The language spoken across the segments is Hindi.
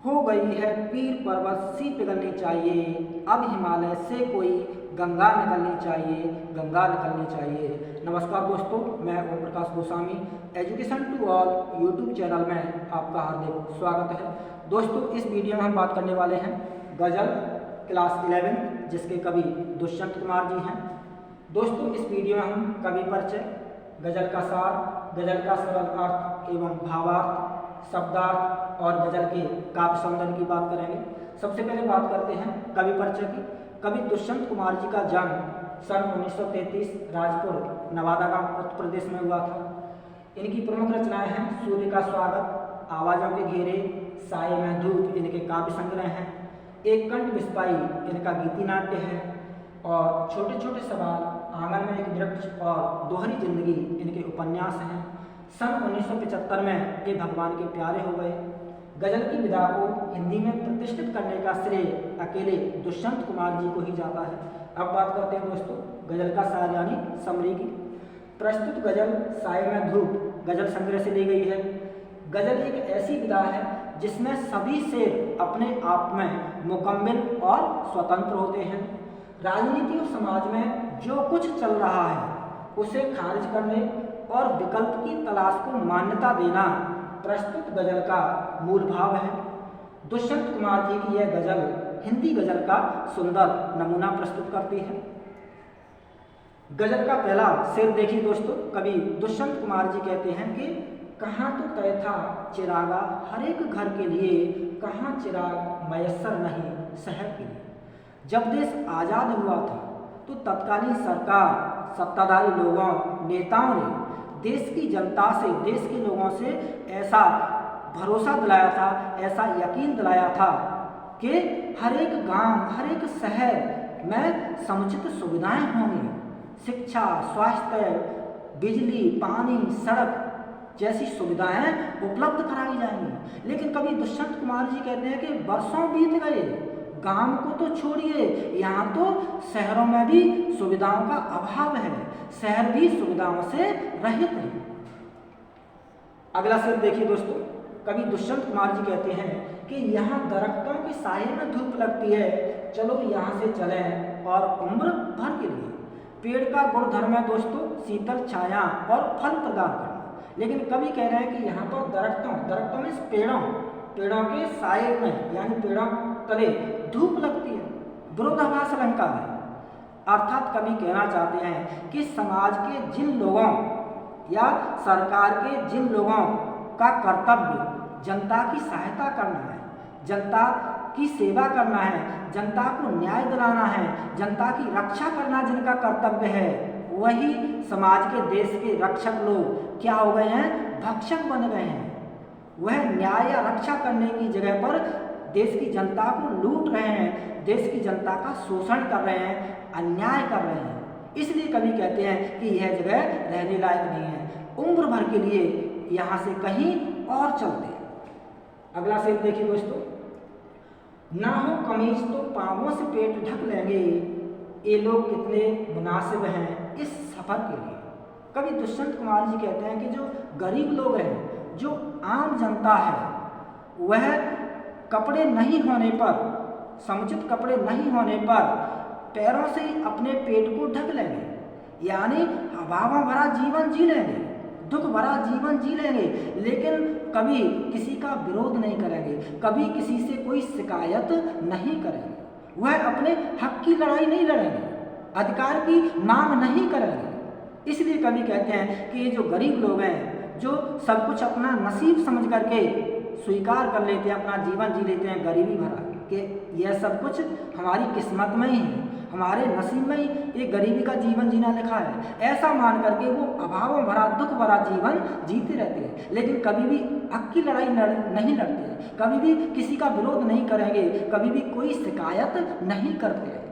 हो गई है पीर पर्वत सी पिघलनी चाहिए, अब हिमालय से कोई गंगा निकलनी चाहिए, गंगा निकलनी चाहिए। नमस्कार दोस्तों, मैं Om Prakash Goswami education to all YouTube channel में आपका हार्दिक स्वागत है। दोस्तों, इस वीडियो में हम बात करने वाले हैं गज़ल क्लास 11 जिसके कवि दुष्यंत कुमार जी हैं। दोस्तों, इस वीडियो में हम कवि परिचय, गज़ल का सार, गज़ल का सरल अर्थ एवं भावार्थ, शब्दार्थ और गज़ल के काव्य सौंदर्य की बात करेंगे। सबसे पहले बात करते हैं कवि परिचय की। कवि दुष्यंत कुमार जी का जन्म सन 1933 राजपुर नवादा गांव उत्तर प्रदेश में हुआ था। इनकी प्रमुख रचनाएं हैं सूर्य का स्वागत, आवाज़ों के घेरे, साए में धूप इनके काव्य संग्रह हैं, एक कंठ बिस्पाई इनका गीति नाट्य है और छोटे छोटे सवाल, आंगन में एक वृक्ष और दोहरी जिंदगी इनके उपन्यास हैं। सन 1975 में ये भगवान के प्यारे हो गए। गज़ल की विधा को हिंदी में प्रतिष्ठित करने का श्रेय अकेले दुष्यंत कुमार जी को ही जाता है। अब बात करते हैं दोस्तों गज़ल का सार यानी समरी की। प्रस्तुत गज़ल साए में धूप गज़ल संग्रह से ली गई है। गज़ल एक ऐसी विधा है जिसमें सभी शेर अपने आप में मुकम्मल और स्वतंत्र होते हैं। राजनीति और समाज में जो कुछ चल रहा है उसे खारिज करने और विकल्प की तलाश को मान्यता देना प्रस्तुत गज़ल का मूल भाव है। दुष्यंत कुमार जी की यह गज़ल हिंदी गज़ल का सुंदर नमूना प्रस्तुत करती है। गज़ल का पहला शेर देखिए दोस्तों, कवि दुष्यंत कुमार जी कहते हैं कि कहाँ तो तय था चिरागा हर एक घर के लिए, कहाँ चिराग मयस्सर नहीं शहर के लिए। जब देश आज़ाद हुआ था तो तत्कालीन सरकार, सत्ताधारी लोगों, नेताओं ने देश की जनता से, देश के लोगों से ऐसा भरोसा दिलाया था, ऐसा यकीन दिलाया था कि हर एक गांव, हर एक शहर में समुचित सुविधाएं होंगी। शिक्षा, स्वास्थ्य, बिजली, पानी, सड़क जैसी सुविधाएं उपलब्ध कराई जाएंगी। लेकिन कवि दुष्यंत कुमार जी कहते हैं कि वर्षों बीत गए, गांव को तो छोड़िए, यहाँ तो शहरों में भी सुविधाओं का अभाव है, शहर भी सुविधाओं से रहित है। अगला शेर देखिए दोस्तों, कवि दुष्यंत कुमार जी कहते हैं कि यहाँ दरख्तों के साए में धूप लगती है, चलो यहाँ से चलें और उम्र भर के लिए। पेड़ का गुण धर्म है दोस्तों शीतल छाया और फल प्रदान करना। लेकिन कवि कह रहे हैं कि यहाँ पर दरख्तों में पेड़ों के साए में यानी पेड़ों तले धूप लगती है, विरोधाभास अलंकार है। अर्थात कवि कहना चाहते हैं कि समाज के जिन लोगों या सरकार के जिन लोगों का कर्तव्य जनता की सहायता करना है, जनता की सेवा करना है, जनता को न्याय दिलाना है, जनता की रक्षा करना जिनका कर्तव्य है, वही समाज के, देश के रक्षक लोग क्या हो गए हैं, भक्षक बन गए हैं। वह न्याय या रक्षा करने की जगह पर देश की जनता को लूट रहे हैं, देश की जनता का शोषण कर रहे हैं, अन्याय कर रहे हैं। इसलिए कवि कहते हैं कि यह जगह रहने लायक नहीं है, उम्र भर के लिए यहाँ से कहीं और चलते हैं। अगला शेर देखिए दोस्तों, ना हो कमीज तो पांवों से पेट ढक लेंगे, ये लोग कितने मुनासिब हैं इस सफर के लिए। कवि दुष्यंत कुमार जी कहते हैं कि जो गरीब लोग हैं, जो आम जनता है, वह कपड़े नहीं होने पर, समुचित कपड़े नहीं होने पर पैरों से अपने पेट को ढक लेंगे, यानी अभावों भरा जीवन जी लेंगे, दुख भरा जीवन जी लेंगे, लेकिन कभी किसी का विरोध नहीं करेंगे, कभी किसी से कोई शिकायत नहीं करेंगे, वह अपने हक की लड़ाई नहीं लड़ेंगे, अधिकार की मांग नहीं करेंगे। इसलिए कवि कहते हैं कि ये जो गरीब लोग हैं, जो सब कुछ अपना नसीब समझ करके स्वीकार कर लेते हैं, अपना जीवन जी लेते हैं गरीबी भरा, कि यह सब कुछ हमारी किस्मत में ही है, हमारे नसीब में ही ये गरीबी का जीवन जीना लिखा है, ऐसा मान करके वो अभावों भरा, दुख भरा जीवन जीते रहते हैं, लेकिन कभी भी हक की लड़ाई नहीं लड़ते हैं, कभी भी किसी का विरोध नहीं करेंगे, कभी भी कोई शिकायत नहीं करते हैं।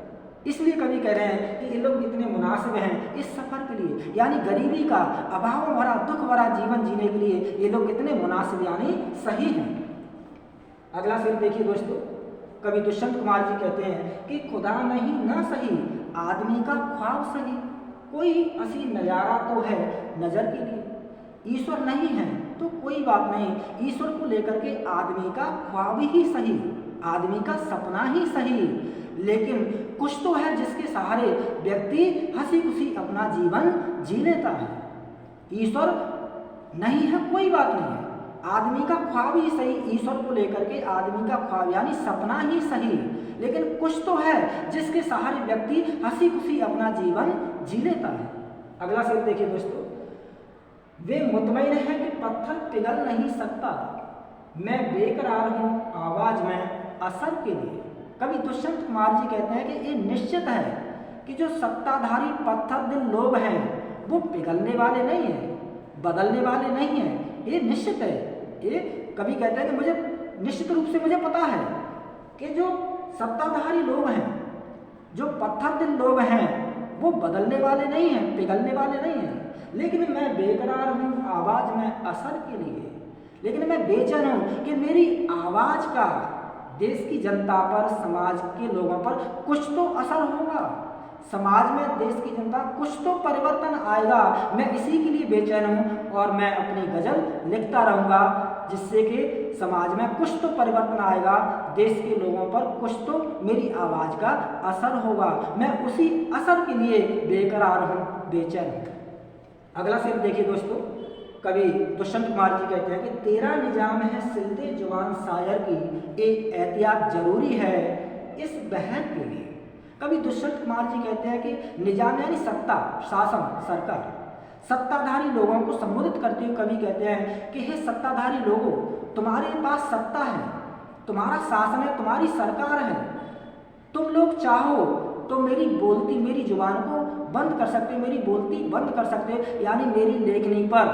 इसलिए कवि कह रहे हैं कि ये लोग कितने मुनासिब हैं इस सफ़र के लिए, यानी गरीबी का, अभावों भरा, दुख भरा जीवन जीने के लिए ये लोग कितने मुनासिब यानी सही हैं। अगला शेर देखिए दोस्तों, कवि दुष्यंत कुमार जी कहते हैं कि खुदा नहीं ना सही आदमी का ख्वाब सही, कोई हंसी नज़ारा तो है नज़र के लिए। ईश्वर नहीं है तो कोई बात नहीं, ईश्वर को लेकर के आदमी का ख्वाब ही सही, आदमी का सपना ही सही, लेकिन कुछ तो है जिसके सहारे व्यक्ति हंसी खुशी अपना जीवन जी लेता है। ईश्वर नहीं है कोई बात नहीं है, आदमी का ख्वाब ही सही, ईश्वर को लेकर के आदमी का ख्वाब यानी सपना ही सही, लेकिन कुछ तो है जिसके सहारे व्यक्ति हंसी खुशी अपना जीवन जी लेता है। अगला शेर देखिए दोस्तों, वे मुतमईन है कि पत्थर पिघल नहीं सकता, मैं बेकरार हूँ आवाज में असर के लिए। कवि दुष्यंत कुमार जी कहते हैं कि ये निश्चित है कि जो सत्ताधारी पत्थर दिल लोग हैं वो पिघलने वाले नहीं हैं, बदलने वाले नहीं हैं, ये निश्चित है। ये कवि कहते हैं कि मुझे निश्चित रूप से मुझे पता है कि जो सत्ताधारी लोग हैं, जो पत्थर दिल लोग हैं, वो बदलने वाले नहीं हैं, पिघलने वाले नहीं हैं, लेकिन मैं बेकरार हूँ आवाज में असर के लिए, लेकिन मैं बेचैन हूँ कि मेरी आवाज का देश की जनता पर, समाज के लोगों पर कुछ तो असर होगा, समाज में देश की जनता कुछ तो परिवर्तन आएगा, मैं इसी के लिए बेचैन हूँ और मैं अपनी गजल लिखता रहूँगा जिससे कि समाज में कुछ तो परिवर्तन आएगा, देश के लोगों पर कुछ तो मेरी आवाज़ का असर होगा, मैं उसी असर के लिए बेकरार हूँ, बेचैन हूँ। अगला शेर देखिए दोस्तों, कवि दुष्यंत कुमार जी कहते हैं कि तेरा निजाम है सिलते जुबान शायर की, एक एहतियात जरूरी है इस बहन के लिए। कवि दुष्यंत कुमार जी कहते हैं कि निजाम यानी सत्ता, शासन, सरकार, सत्ताधारी लोगों को संबोधित करते हुए कवि कहते हैं कि हे सत्ताधारी लोगों, तुम्हारे पास सत्ता है, तुम्हारा शासन है, तुम्हारी सरकार है, तुम लोग चाहो तो मेरी बोलती, मेरी जुबान को बंद कर सकते हो, मेरी बोलती बंद कर सकते हो, यानी मेरी लेखनी पर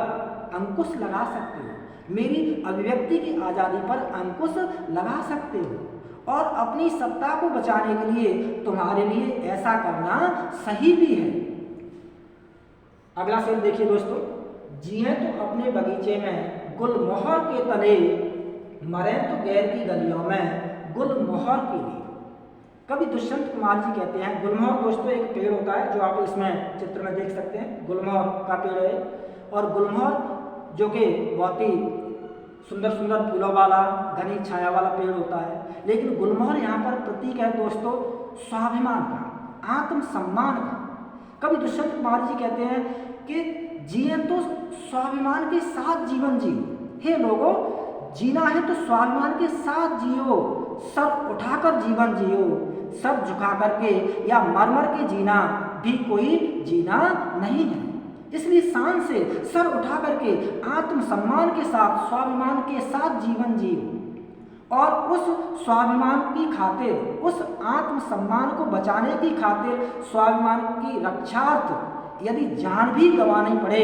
अंकुश लगा सकते हो, मेरी अभिव्यक्ति की आज़ादी पर अंकुश लगा सकते हो और अपनी सत्ता को बचाने के लिए तुम्हारे लिए ऐसा करना सही भी है। अगला शेर देखिए दोस्तों, जिए तो अपने बगीचे में गुलमोहर के तले, मरे तो गैर की गलियों में गुलमोहर के लिए। कवि दुष्यंत कुमार जी कहते हैं, गुलमोहर दोस्तों एक पेड़ होता है जो आप इसमें चित्र में देख सकते हैं, गुलमोहर का पेड़ है, और गुलमोहर जो कि बहुत ही सुंदर सुंदर फूलों वाला, घनी छाया वाला पेड़ होता है, लेकिन गुलमोहर यहाँ पर प्रतीक है दोस्तों स्वाभिमान का, आत्मसम्मान का। कवि दुष्यंत कुमार जी कहते हैं कि जिए तो स्वाभिमान के साथ जीवन जियो, हे लोगों जीना है तो स्वाभिमान के साथ जियो, सर उठाकर जीवन जियो, सर झुका करके या मर के जीना भी कोई जीना नहीं है, इसलिए शान से सर उठा करके आत्मसम्मान के साथ, स्वाभिमान के साथ जीवन जियो और उस स्वाभिमान की खातिर, उस आत्मसम्मान को बचाने की खातिर, स्वाभिमान की रक्षार्थ यदि जान भी गंवानी पड़े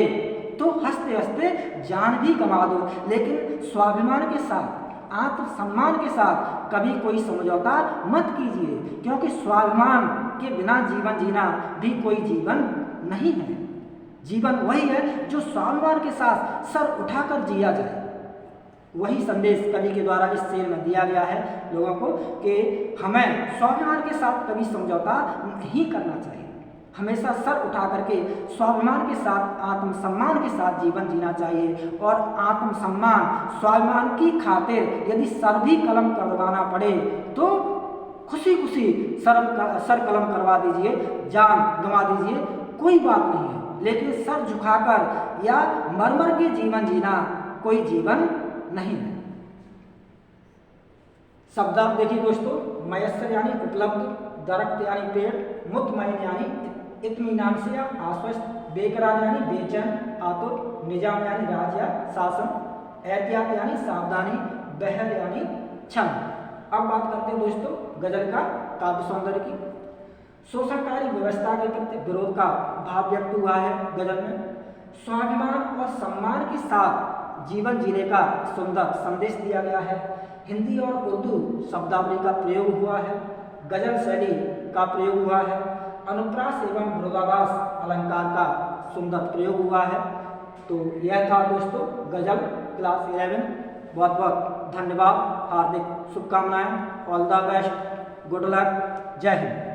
तो हंसते हंसते जान भी गंवा दो, लेकिन स्वाभिमान के साथ, आत्मसम्मान के साथ कभी कोई समझौता मत कीजिए, क्योंकि स्वाभिमान के बिना जीवन जीना भी कोई जीवन नहीं है। जीवन वही है जो स्वाभिमान के साथ सर उठाकर जिया जाए। वही संदेश कवि के द्वारा इस शेर में दिया गया है लोगों को कि हमें स्वाभिमान के साथ कभी समझौता नहीं करना चाहिए, हमेशा सर उठा करके स्वाभिमान के साथ, आत्मसम्मान के साथ जीवन जीना चाहिए और आत्मसम्मान, स्वाभिमान की खातिर यदि सर भी कलम करवाना पड़े तो खुशी खुशी सर कलम करवा दीजिए, जान गंवा दीजिए, कोई बात नहीं है, लेकिन सर झुकाकर या मर के जीवन जीना कोई जीवन नहीं है। शब्दार्थ देखिए दोस्तों, मयस्सर यानी उपलब्ध, दरख्त यानी पेड़, मुतमईन यानी इत्मीनान से या आश्वस्त, बेकरार यानी बेचैन, आतुर, निजाम यानी राज या शासन, एहतियात यानी सावधानी, बहर यानी क्षण। अब बात करते हैं दोस्तों गजल का काव्य सौंदर्य की। शोषणकारी व्यवस्था के प्रति विरोध का भाव व्यक्त हुआ है गजल में। स्वाभिमान और सम्मान के साथ जीवन जीने का सुंदर संदेश दिया गया है। हिंदी और उर्दू शब्दावली का प्रयोग हुआ है, गजल शैली का प्रयोग हुआ है, अनुप्रास एवं विरोधाभास अलंकार का सुंदर प्रयोग हुआ है। तो यह था दोस्तों गजल क्लास 11। बहुत बहुत धन्यवाद, हार्दिक शुभकामनाएं, all the best, good luck, जय हिंद।